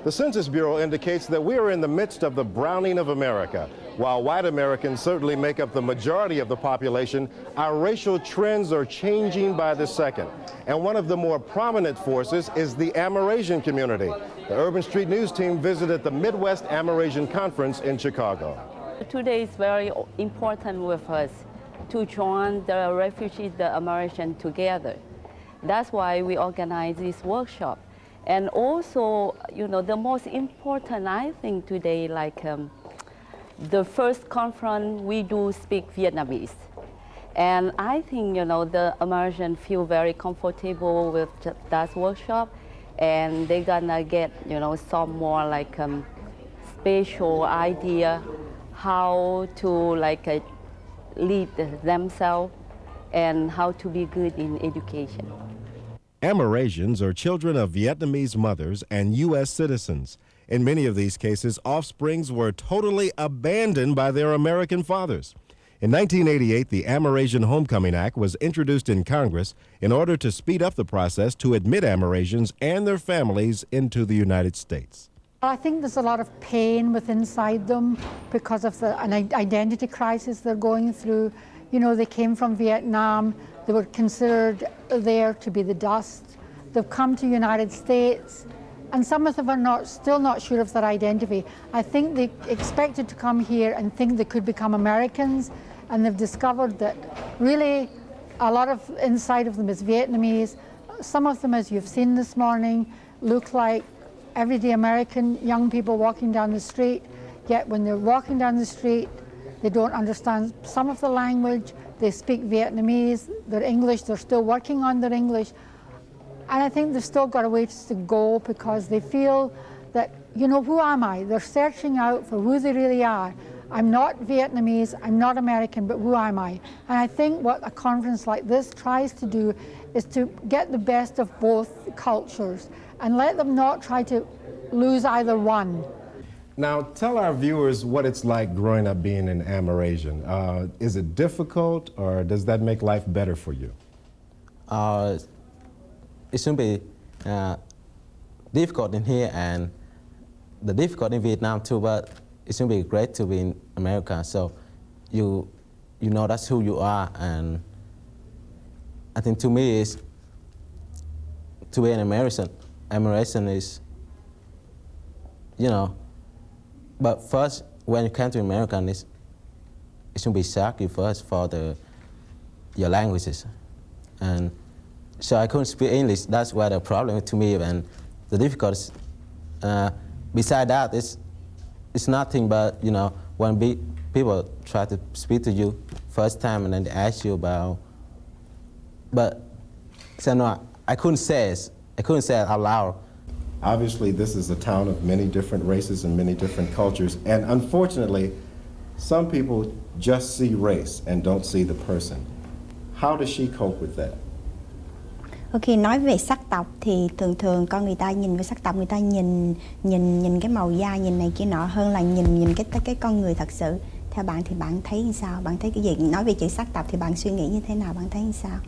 The Census Bureau indicates that we are in the midst of the browning of America. While white Americans certainly make up the majority of the population, our racial trends are changing by the second. And one of the more prominent forces is the Amerasian community. The Urban Street News team visited the Midwest Amerasian Conference in Chicago. Today is very important with us to join the refugees, the Amerasian together. That's why we organize this workshop. And also, you know, the most important, I think, today, like the first conference, we do speak Vietnamese. And I think, you know, the Amerasians feel very comfortable with that workshop, and they're gonna get, you know, some more like special idea how to like lead themselves and how to be good in education. Amerasians are children of Vietnamese mothers and U.S. citizens. In many of these cases, offsprings were totally abandoned by their American fathers. In 1988, the Amerasian Homecoming Act was introduced in Congress in order to speed up the process to admit Amerasians and their families into the United States. I think there's a lot of pain within inside them because of an identity crisis they're going through. You know, they came from Vietnam. They were considered there to be the dust. They've come to the United States, and some of them are still not sure of their identity. I think they expected to come here and think they could become Americans, and they've discovered that really a lot of inside of them is Vietnamese. Some of them, as you've seen this morning, look like everyday American young people walking down the street, yet when they're walking down the street, they don't understand some of the language. They speak Vietnamese, their English, they're still working on their English. And I think they've still got a ways to go because they feel that, you know, who am I? They're searching out for who they really are. I'm not Vietnamese, I'm not American, but who am I? And I think what a conference like this tries to do is to get the best of both cultures and let them not try to lose either one. Now, tell our viewers what it's like growing up being an Amerasian. Is it difficult, or does that make life better for you? It should be difficult in here and the difficult in Vietnam too, but it should be great to be in America. So you know that's who you are, and I think to me is to be an Amerasian is, you know, but first when you come to America, it should be sacrifice for your languages, and so I couldn't speak English. That's why the problem to me, and the difficulties. Beside that, it's nothing but, you know, when people try to speak to you first time and then they ask you about, but so no, I couldn't say it out loud. Obviously, this is a town of many different races and many different cultures, and unfortunately, some people just see race and don't see the person. How does she cope with that? Khi nói về sắc tộc thì thường con người ta nhìn về sắc tộc, người ta nhìn cái màu da, nhìn này kia nọ hơn là nhìn cái con người thật sự. Theo bạn thì bạn thấy như sao? Bạn thấy cái gì? Nói về chữ sắc tộc thì bạn suy nghĩ như thế nào? Bạn thấy như sao?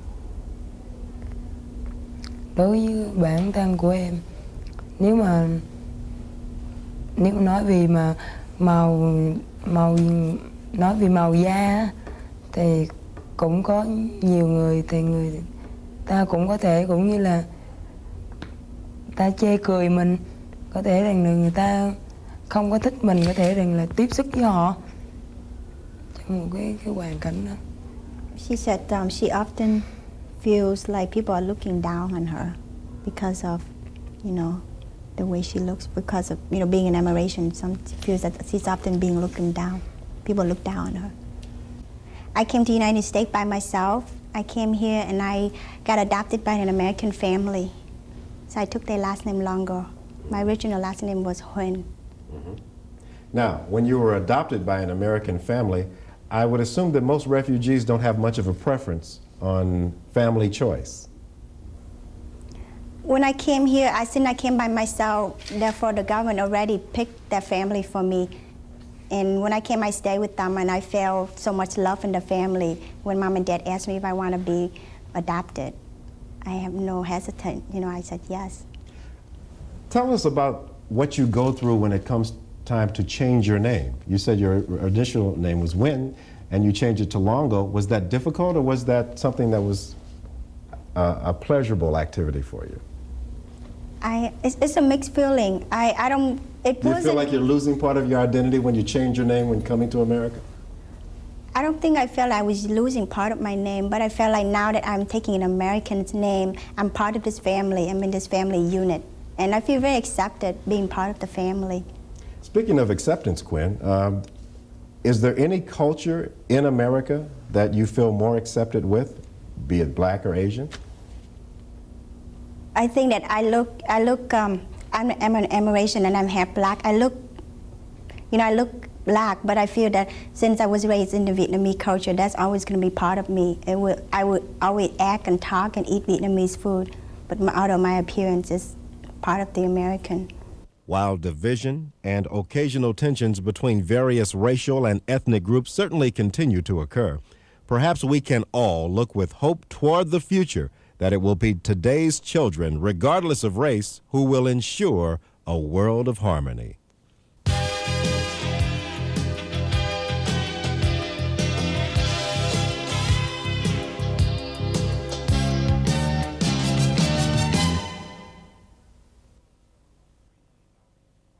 Đối với bản thân của em, nếu nói về màu da thì cũng có nhiều người thì người ta cũng có thể cũng như là ta chê cười mình, có thể rằng là người ta không có thích mình, có thể rằng là tiếp xúc với họ trong một cái hoàn cảnh đó. She said she often feels like people are looking down on her because of, you know, the way she looks, because of, you know, being an Amerasian. She feels that she's often being looking down. People look down on her. I came to the United States by myself. I came here and I got adopted by an American family. So I took their last name longer. My original last name was Huyen. Now, when you were adopted by an American family, I would assume that most refugees don't have much of a preference on family choice. When I came here, since I came by myself, therefore the government already picked their family for me. And when I came, I stayed with them, and I felt so much love in the family. When Mom and Dad asked me if I want to be adopted, I have no hesitant. You know, I said yes. Tell us about what you go through when it comes time to change your name. You said your initial name was Wynn, and you changed it to Longo. Was that difficult, or was that something that was a pleasurable activity for you? It's a mixed feeling. I don't. It Do you wasn't. feel like you're losing part of your identity when you change your name when coming to America? I don't think I felt I was losing part of my name, but I felt like now that I'm taking an American's name, I'm part of this family. I'm in this family unit, and I feel very accepted being part of the family. Speaking of acceptance, Quinn, is there any culture in America that you feel more accepted with, be it black or Asian? I think that I'm an Amerasian and I'm half black. I look black, but I feel that since I was raised in the Vietnamese culture, that's always going to be part of me. I would always act and talk and eat Vietnamese food, but although my appearance is part of the American. While division and occasional tensions between various racial and ethnic groups certainly continue to occur, perhaps we can all look with hope toward the future that it will be today's children, regardless of race, who will ensure a world of harmony.